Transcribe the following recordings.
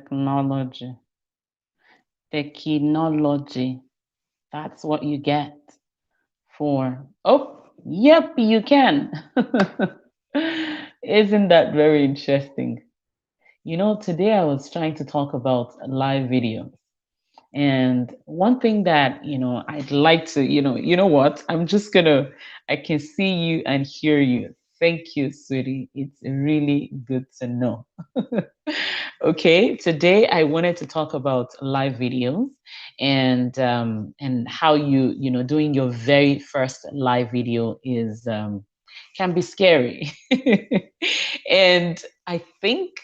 Technology. Technology. That's what you get for. Oh, yep, you can. Isn't that very interesting? Today I was trying to talk about live videos. And one thing that, I'd like to, you know what? I can see you and hear you. Thank you, sweetie. It's really good to know. Okay, today I wanted to talk about live videos and how doing your very first live video is can be scary. And I think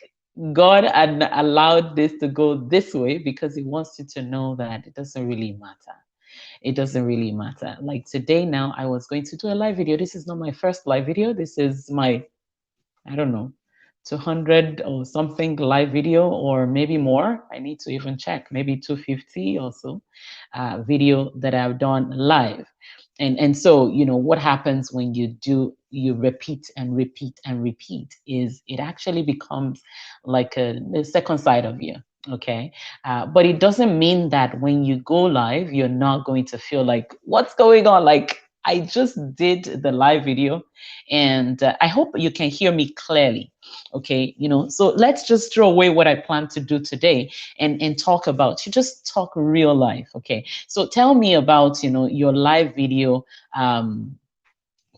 God had allowed this to go this way because He wants you to know that it doesn't really matter. It doesn't really matter. Like today, now I was going to do a live video. This is not my first live video. This is my, I don't know, 200 or something live video, or maybe more. I need to even check, maybe 250 or so video that I've done live. And so, what happens when you repeat and repeat and repeat is it actually becomes like a second side of you. Okay. But it doesn't mean that when you go live, you're not going to feel like, what's going on? Like, I just did the live video and I hope you can hear me clearly. Okay. So let's just throw away what I plan to do today and talk about, you just talk real life. Okay. So tell me about, your live video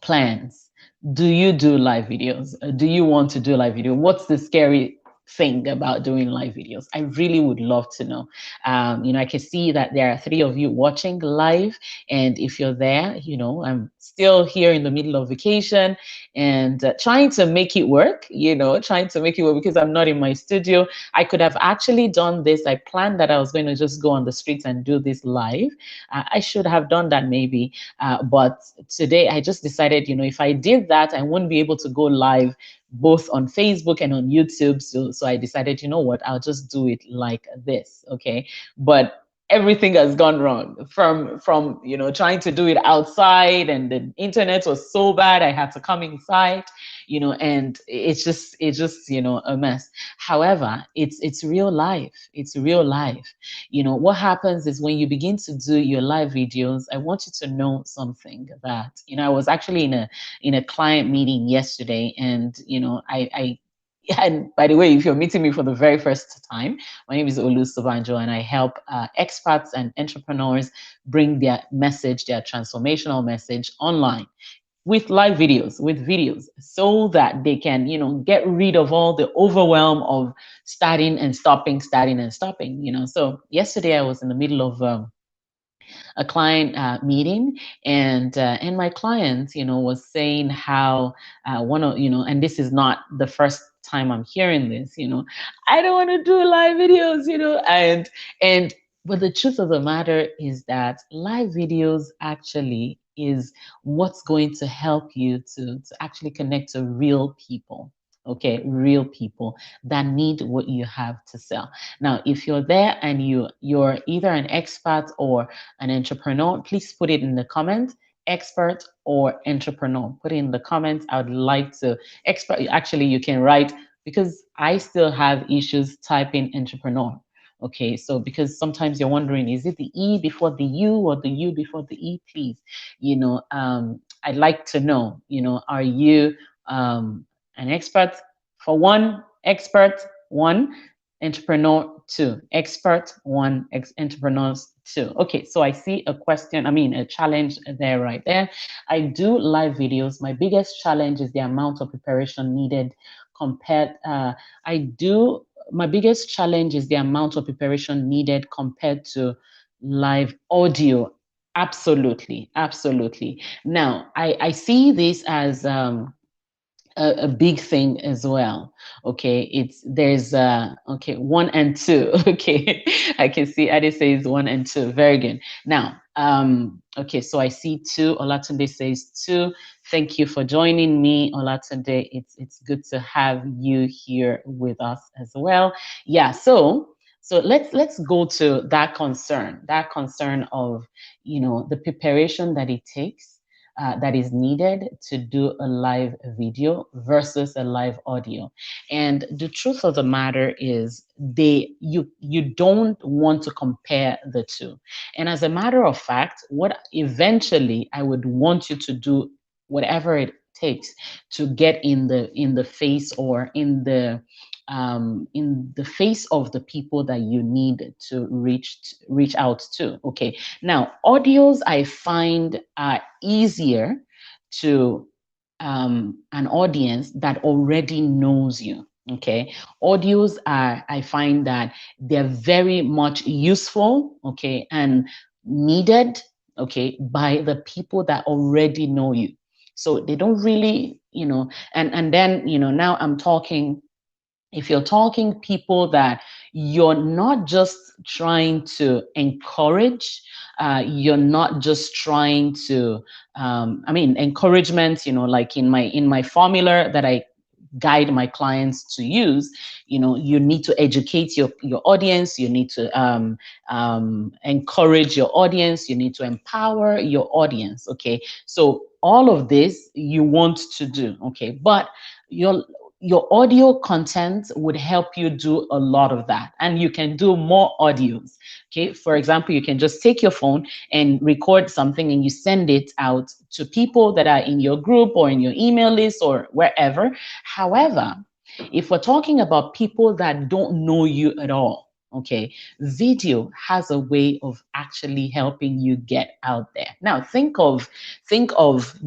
plans. Do you do live videos? Do you want to do live video? What's the scary thing about doing live videos? I really would love to know. I can see that there are three of you watching live, and if you're there, I'm still here in the middle of vacation and trying to make it work. Trying to make it work because I'm not in my studio. I could have actually done this. I planned that I was going to just go on the streets and do this live. I should have done that maybe, but today I just decided, if I did that, I wouldn't be able to go live both on Facebook and on YouTube. So I decided, you know what, I'll just do it like this. Okay. But everything has gone wrong from trying to do it outside, and the internet was so bad I had to come inside, and it's just a mess. However, it's real life. It's real life. What happens is when you begin to do your live videos, I want you to know something that, I was actually in a client meeting yesterday, and I and by the way, if you're meeting me for the very first time, my name is Olu Sobanjo, and I help experts and entrepreneurs bring their message, their transformational message online with live videos, with videos, so that they can, get rid of all the overwhelm of starting and stopping. So yesterday I was in the middle of a client meeting, and my client, was saying how one of, and this is not the first time I'm hearing this, I don't want to do live videos, and but the truth of the matter is that live videos actually is what's going to help you to actually connect to real people. Okay, real people that need what you have to sell. Now, if you're there and you're either an expert or an entrepreneur, please put it in the comments. Expert or entrepreneur, put it in the comments. I would like to expert. Actually, you can write, because I still have issues typing entrepreneur. Okay, so because sometimes you're wondering, is it the E before the U or the U before the E? Please, I'd like to know, are you an expert for one, expert one, entrepreneur two, expert one, entrepreneurs two. Okay, so I see a question, a challenge there, right there. I do live videos. My biggest challenge is the amount of preparation needed compared. I do. My biggest challenge is the amount of preparation needed compared to live audio. Absolutely, absolutely. Now, I see this as a big thing as well. Okay, it's there's okay, one and two. Okay, I can see Ade says one and two. Very good. Now, okay, so I see two. Olatunde says two. Thank you for joining me, Olatunde. It's good to have you here with us as well. Yeah. So let's go to that concern of the preparation that it takes that is needed to do a live video versus a live audio. And the truth of the matter is you don't want to compare the two. And as a matter of fact, what eventually I would want you to do, whatever it takes to get in the face or in the face of the people that you need to reach out to. Okay, now audios I find are easier to an audience that already knows you. Okay, audios are, I find that they're very much useful, okay, and needed, okay, by the people that already know you. So they don't really, and then, now I'm talking, if you're talking people that you're not just trying to encourage, you're not just trying to, I mean, encouragement, like in my formula that I guide my clients to use, you need to educate your audience, you need to encourage your audience, you need to empower your audience. Okay, so all of this you want to do, okay, but your your audio content would help you do a lot of that, and you can do more audios. Okay, for example, you can just take your phone and record something and you send it out to people that are in your group or in your email list or wherever. However, if we're talking about people that don't know you at all, okay, video has a way of actually helping you get out there. Now think of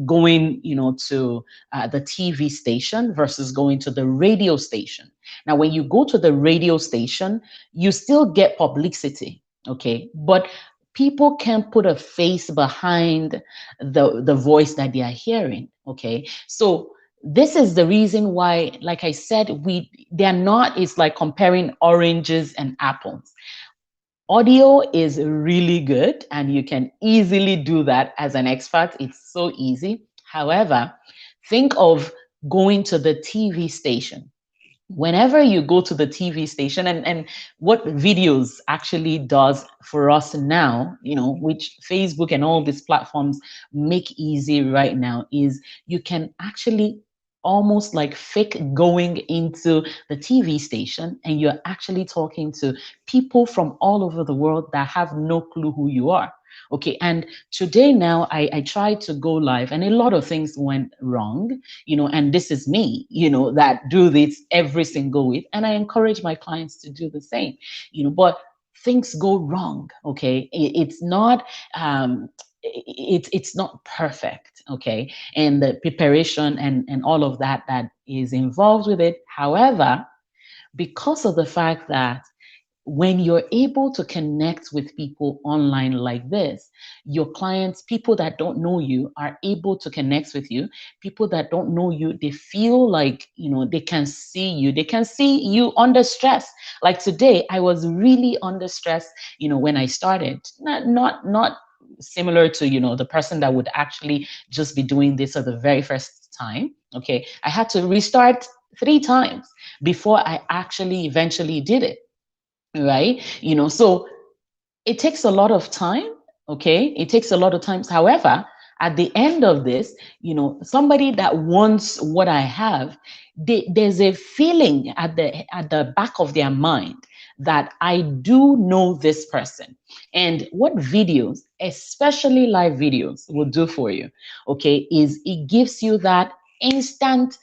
going, to the TV station versus going to the radio station. Now, when you go to the radio station, you still get publicity, okay, but people can put a face behind the voice that they are hearing. Okay, so this is the reason why, like I said, they're not, it's like comparing oranges and apples. Audio is really good and you can easily do that as an expert. It's so easy. However, think of going to the TV station. Whenever you go to the TV station, and what videos actually does for us now, which Facebook and all these platforms make easy right now, is you can actually almost like fake going into the TV station and you're actually talking to people from all over the world that have no clue who you are. Okay, and today now I tried to go live and a lot of things went wrong, and this is me, that do this every single week. And I encourage my clients to do the same, but things go wrong. Okay, it's not, it's not perfect. Okay, and the preparation and all of that is involved with it. However, because of the fact that when you're able to connect with people online like this, your clients, people that don't know you, are able to connect with you. People that don't know you, they feel like, they can see you. They can see you under stress. Like today, I was really under stress, when I started. Not similar to, the person that would actually just be doing this for the very first time. Okay. I had to restart 3 times before I actually eventually did it, right? So it takes a lot of time. Okay, it takes a lot of time. However, at the end of this, somebody that wants what I have, there's a feeling at the back of their mind that I do know this person. And what videos, especially live videos, will do for you, okay, is it gives you that instant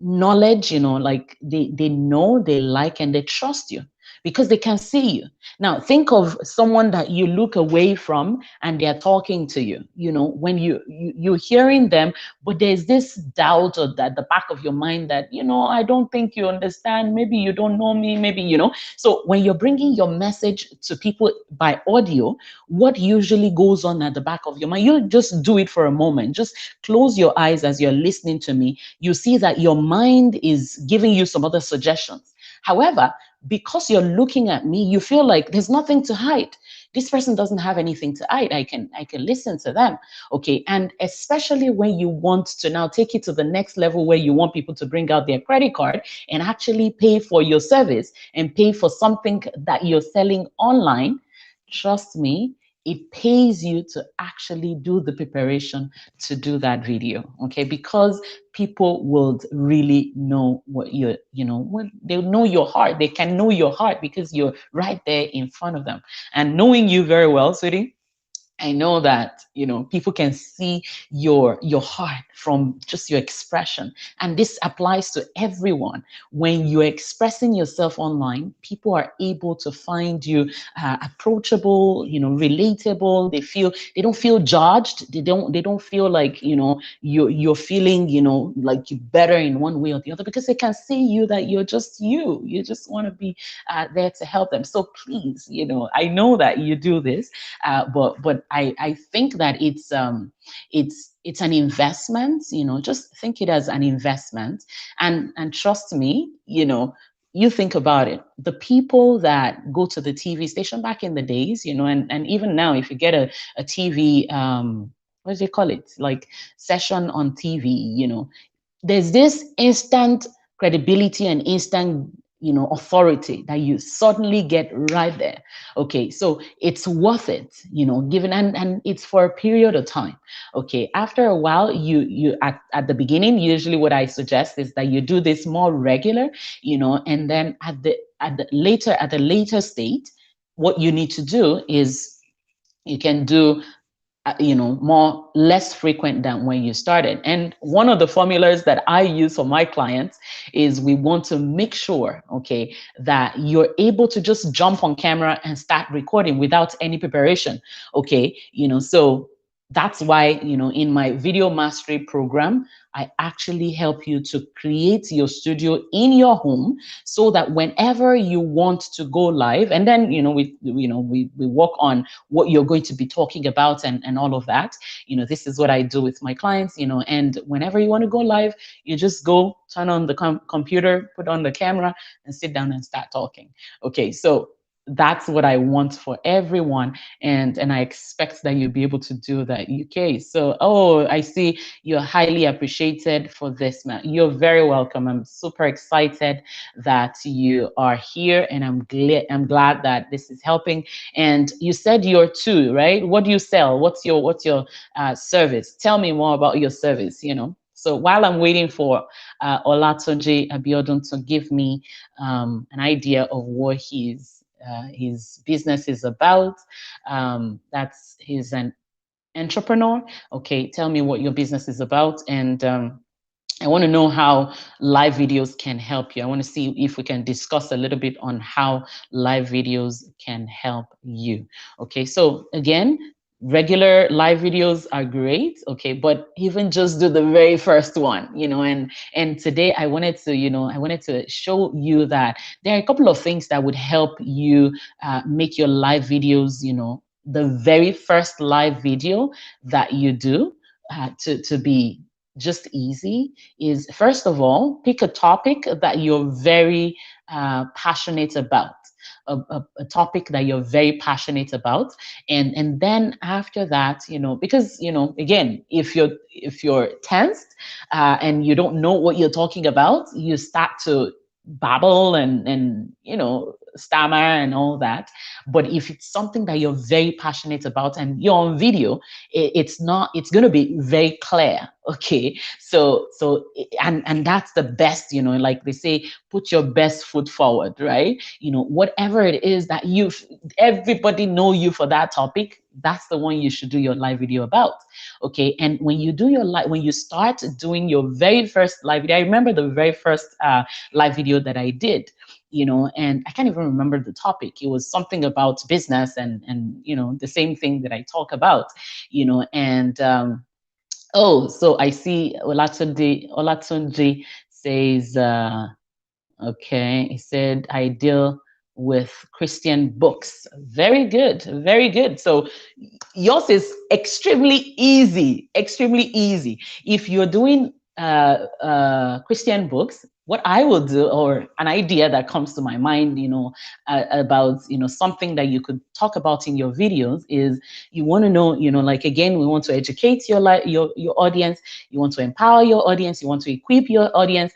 knowledge, like they know, they like, and they trust you because they can see you. Now think of someone that you look away from and they're talking to you, when you're hearing them, but there's this doubt at the back of your mind that, I don't think you understand, maybe you don't know me, maybe, so when you're bringing your message to people by audio, what usually goes on at the back of your mind, you just do it for a moment, just close your eyes as you're listening to me. You see that your mind is giving you some other suggestions. However, because you're looking at me, you feel like there's nothing to hide. This person doesn't have anything to hide. I can listen to them. Okay. And especially when you want to now take it to the next level where you want people to bring out their credit card and actually pay for your service and pay for something that you're selling online, trust me, it pays you to actually do the preparation to do that video, okay? Because people will really know what when they know your heart, they can know your heart because you're right there in front of them. And knowing you very well, sweetie, I know that people can see your heart from just your expression, and this applies to everyone. When you're expressing yourself online, people are able to find you approachable, relatable. They don't feel judged. They don't feel like you're feeling like you're better in one way or the other, because they can see you that you're just you. You just want to be there to help them. So please, I know that you do this, but I think that it's an investment. Just think it as an investment, and trust me. You think about it. The people that go to the TV station back in the days, and even now, if you get a TV, what do they call it, like session on TV, there's this instant credibility and instant authority that you suddenly get right there. Okay, so it's worth it, given, and it's for a period of time. Okay, after a while, you at the beginning, usually what I suggest is that you do this more regular, and then at the later state, what you need to do is you can do more less frequent than when you started. And one of the formulas that I use for my clients is, we want to make sure, okay, that you're able to just jump on camera and start recording without any preparation. Okay, so that's why, in my video mastery program, I actually help you to create your studio in your home, so that whenever you want to go live, and then we work on what you're going to be talking about, and all of that. This is what I do with my clients. And whenever you want to go live, you just go turn on the computer, put on the camera, and sit down and start talking. Okay, so that's what I want for everyone, and I expect that you'll be able to do that. UK. So, oh, I see you're highly appreciated for this, man. You're very welcome. I'm super excited that you are here, and I'm glad that this is helping. And you said you're two, right? What do you sell? What's your service? Tell me more about your service. So while I'm waiting for Olatunji Abiodun to give me an idea of what his business is about, he's an entrepreneur. Okay, tell me what your business is about, and I want to know how live videos can help you. I want to see if we can discuss a little bit on how live videos can help you. Okay, so again, regular live videos are great, okay, but even just do the very first one, and today I wanted to show you that there are a couple of things that would help you make your live videos, the very first live video that you do, to be just easy. Is, first of all, pick a topic that you're very passionate about, a topic that you're very passionate about, and then after that, because again, if you're tensed, and you don't know what you're talking about, you start to babble and stammer and all that. But if it's something that you're very passionate about and you're on video, it's going to be very clear. Okay, so and that's the best, like they say, put your best foot forward, right? Whatever it is that everybody know you for that topic, that's the one you should do your live video about. Okay, and when you start doing your very first live video, I remember the very first live video that I did, and I can't even remember the topic. It was something about business, and the same thing that I talk about, and oh, so I see Olatunji says, okay, he said, I deal with Christian books. Very good, very good. So yours is extremely easy, extremely easy. If you're doing Christian books, what I will do, or an idea that comes to my mind, about, something that you could talk about in your videos is, you want to know, like, again, we want to educate your audience, you want to empower your audience, you want to equip your audience,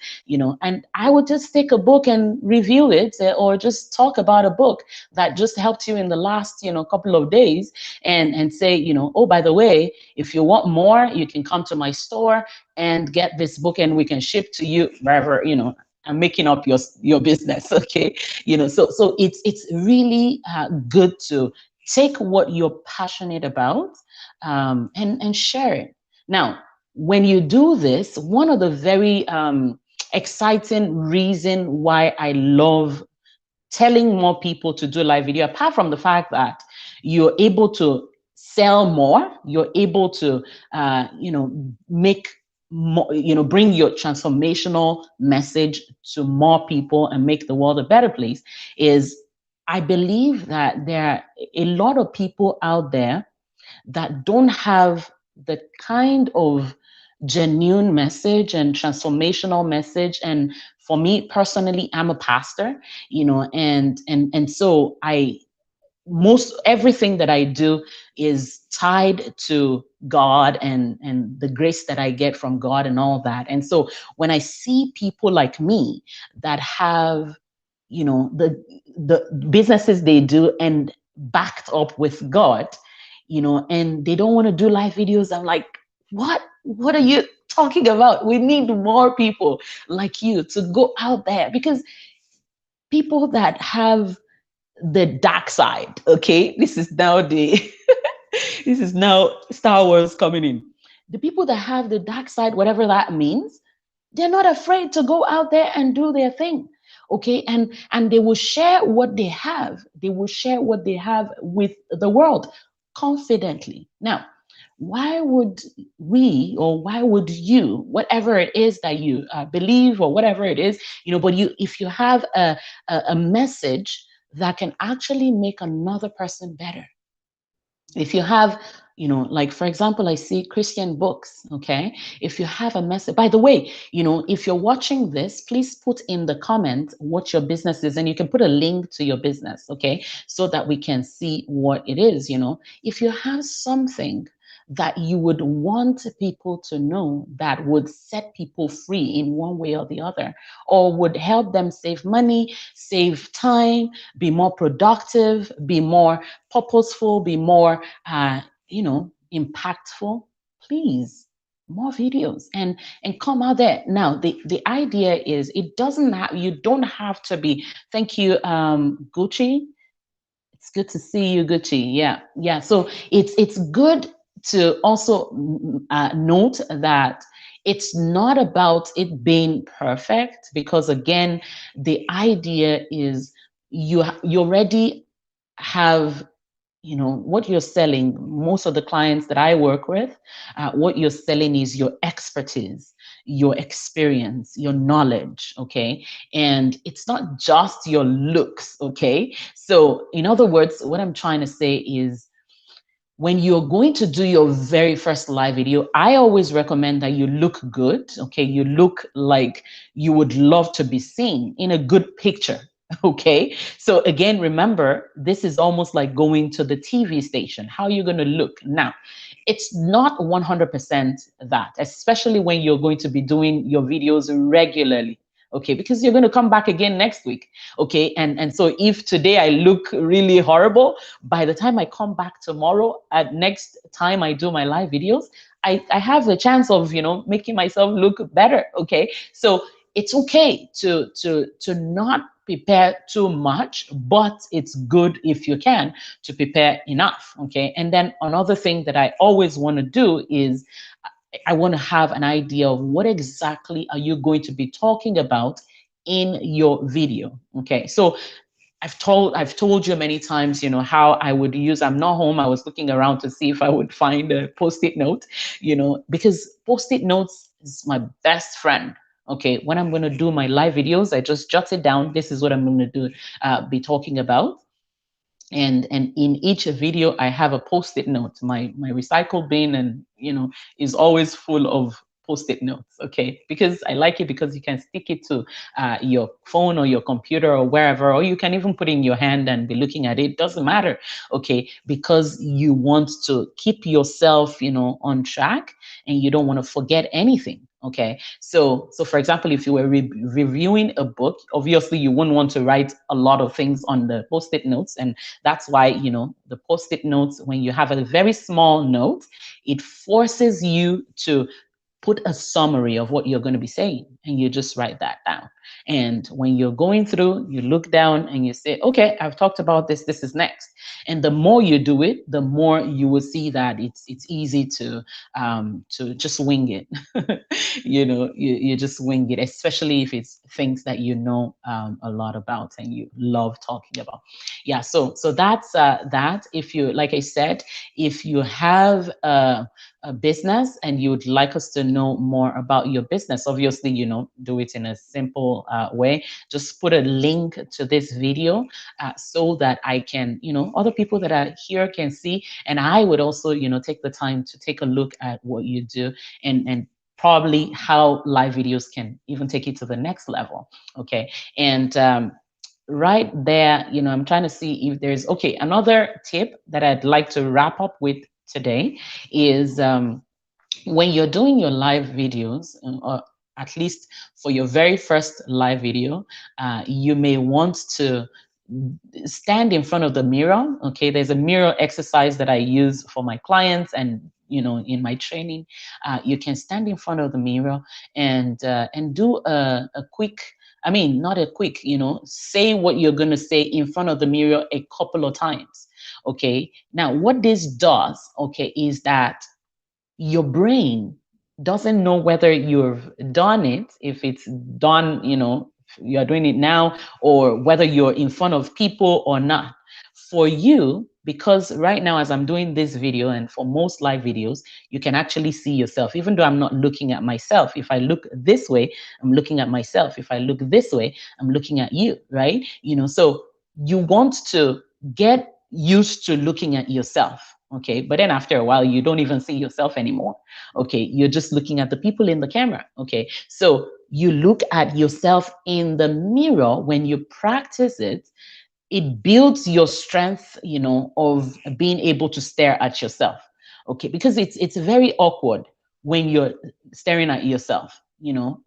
and I would just take a book and review it, or just talk about a book that just helped you in the last, couple of days, and say, oh, by the way, if you want more, you can come to my store and get this book, and we can ship to you wherever, I'm making up your business. Okay. So it's really good to take what you're passionate about, and share it. Now, when you do this, one of the very exciting reason why I love telling more people to do live video, apart from the fact that you're able to sell more, you're able to, make more, bring your transformational message to more people and make the world a better place, is I believe that there are a lot of people out there that don't have the kind of genuine message and transformational message. And for me personally, I'm a pastor, and so I most everything that I do is tied to God, and the grace that I get from God and all that. And so when I see people like me that have, the businesses they do and backed up with God, and they don't want to do live videos, I'm like, what are you talking about? We need more people like you to go out there, because people that have the dark side, okay, this is now the this is now Star Wars coming in. The people that have the dark side, whatever that means, they're not afraid to go out there and do their thing. Okay. And they will share what they have. They will share what they have with the world confidently. Now, why would we, or why would you, whatever it is that you believe, or whatever it is, but if you have a message that can actually make another person better, if you have, like, for example, I see Christian books. Okay. If you have a message, by the way, if you're watching this, please put in the comment what your business is, and you can put a link to your business. Okay. So that we can see what it is. If you have something that you would want people to know, that would set people free in one way or the other, or would help them save money, save time, be more productive, be more purposeful, be more, impactful, please, more videos, and come out there. Now, the idea is, it doesn't have, you don't have to be, thank you, Gucci. It's good to see you, Gucci. Yeah, yeah. So it's good to also note that it's not about it being perfect, because again, the idea is, you already have, what you're selling. Most of the clients that I work with, what you're selling is your expertise, your experience, your knowledge. Okay. And it's not just your looks. Okay. So in other words, what I'm trying to say is, when you're going to do your very first live video, I always recommend that you look good. Okay. You look like you would love to be seen in a good picture. Okay. So again, remember, this is almost like going to the TV station. How are you going to look? Now, it's not 100% that, especially when you're going to be doing your videos regularly. Okay, because you're going to come back again next week. Okay, and so if today I look really horrible, by the time I come back tomorrow, at next time I do my live videos, I have the chance of, making myself look better. Okay, so it's okay to not prepare too much, but it's good if you can to prepare enough. Okay, and then another thing that I always want to do is, I want to have an idea of what exactly are you going to be talking about in your video. Okay, so I've told you many times, how I would use, I'm not home, I was looking around to see if I would find a post-it note, because post-it notes is my best friend. Okay, when I'm going to do my live videos, I just jot it down. This is what I'm going to do, be talking about. And in each video I have a post-it note. My recycle bin, and is always full of post-it notes, okay? Because I like it because you can stick it to your phone or your computer or wherever, or you can even put it in your hand and be looking at it. Doesn't matter, okay? Because you want to keep yourself, on track, and you don't want to forget anything. Okay, so for example, if you were reviewing a book, obviously you wouldn't want to write a lot of things on the post-it notes, and that's why the post-it notes, when you have a very small note, it forces you to put a summary of what you're going to be saying, and you just write that down. And when you're going through, you look down and you say, okay, I've talked about this, this is next. And the more you do it, the more you will see that it's easy to just wing it. You just wing it, especially if it's things that a lot about and you love talking about. Yeah, so that's that. If you, like I said, if you have a business and you would like us to know more about your business, obviously, do it in a simple way. Just put a link to this video so that I can, other people that are here can see. And I would also, take the time to take a look at what you do, and probably how live videos can even take it to the next level. Okay. And right there, I'm trying to see if there's, okay, another tip that I'd like to wrap up with today is when you're doing your live videos, or at least for your very first live video, you may want to stand in front of the mirror. Okay, there's a mirror exercise that I use for my clients, and in my training, you can stand in front of the mirror and do a quick, I mean, not a quick, say what you're going to say in front of the mirror a couple of times. Okay, now what this does, okay, is that your brain doesn't know whether you've done it, if it's done, you're doing it now, or whether you're in front of people or not. For you, because right now, as I'm doing this video, and for most live videos, you can actually see yourself, even though I'm not looking at myself. If I look this way, I'm looking at myself. If I look this way, I'm looking at you, right? So you want to get used to looking at yourself. Okay, but then after a while, you don't even see yourself anymore. Okay, you're just looking at the people in the camera. Okay, so you look at yourself in the mirror. When you practice it, it builds your strength, of being able to stare at yourself. Okay, because it's very awkward when you're staring at yourself,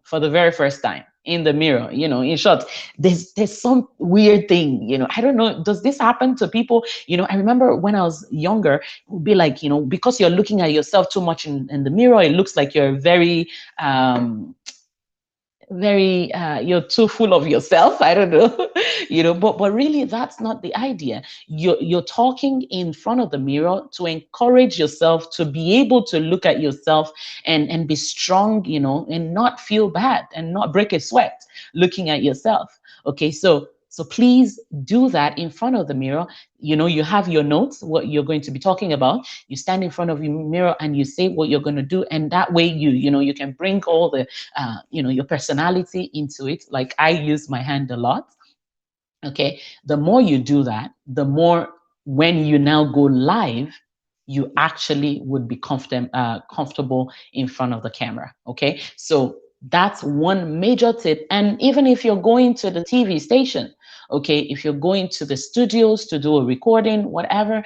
for the very first time in the mirror. In short, there's some weird thing, I don't know, does this happen to people? I remember when I was younger, it would be like, because you're looking at yourself too much in the mirror, it looks like you're very you're too full of yourself. I don't know. But really, that's not the idea. You're talking in front of the mirror to encourage yourself to be able to look at yourself and be strong, and not feel bad and not break a sweat looking at yourself. Okay, so please do that in front of the mirror. You have your notes, what you're going to be talking about. You stand in front of your mirror and you say what you're going to do, and that way you can bring all the your personality into it. Like I use my hand a lot. Okay, the more you do that, the more, when you now go live, you actually would be comfortable in front of the camera. Okay, so that's one major tip. And even if you're going to the TV station, okay, if you're going to the studios to do a recording, whatever,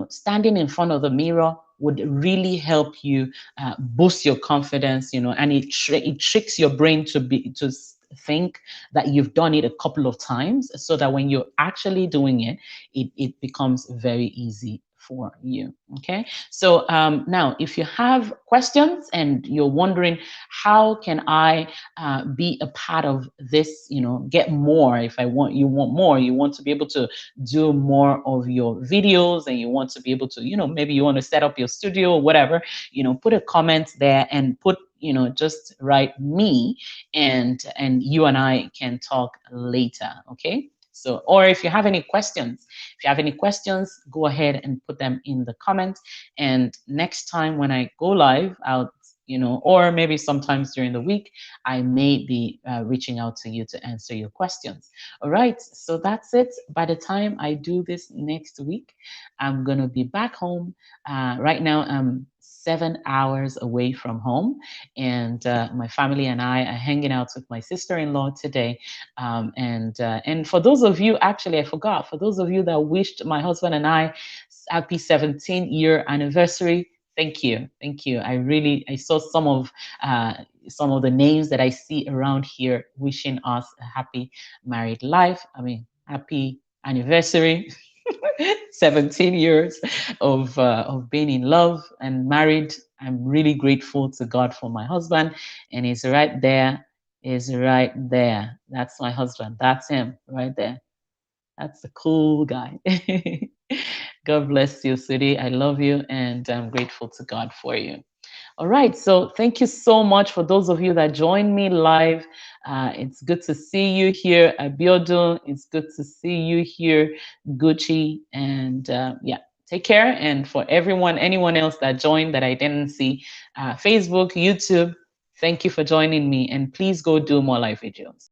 standing in front of the mirror would really help you boost your confidence, and it tricks your brain to think that you've done it a couple of times, so that when you're actually doing it, it becomes very easy for you. Okay, so now if you have questions and you're wondering, how can I be a part of this, get more, if you want more, you want to be able to do more of your videos, and you want to be able to, maybe you want to set up your studio or whatever, put a comment there and put, just write me, and you and I can talk later. Okay, so, or if you have any questions, go ahead and put them in the comments. And next time when I go live, I'll you know, or maybe sometimes during the week, I may be reaching out to you to answer your questions. All right, so that's it. By the time I do this next week, I'm going to be back home. Right now, I'm 7 hours away from home, and my family and I are hanging out with my sister-in-law today. And for those of you, actually, I forgot. For those of you that wished my husband and I happy 17-year anniversary, thank you, thank you. I saw some of the names that I see around here wishing us a happy married life. I mean, happy anniversary. 17 years of being in love and married. I'm really grateful to God for my husband, and he's right there. Is right there. That's my husband. That's him right there. That's a cool guy. God bless you, sweetie. I love you, and I'm grateful to God for you. All right. So thank you so much for those of you that joined me live. It's good to see you here, Abiodun. It's good to see you here, Gucci. And yeah, take care. And for everyone, anyone else that joined that I didn't see, Facebook, YouTube, thank you for joining me. And please go do more live videos.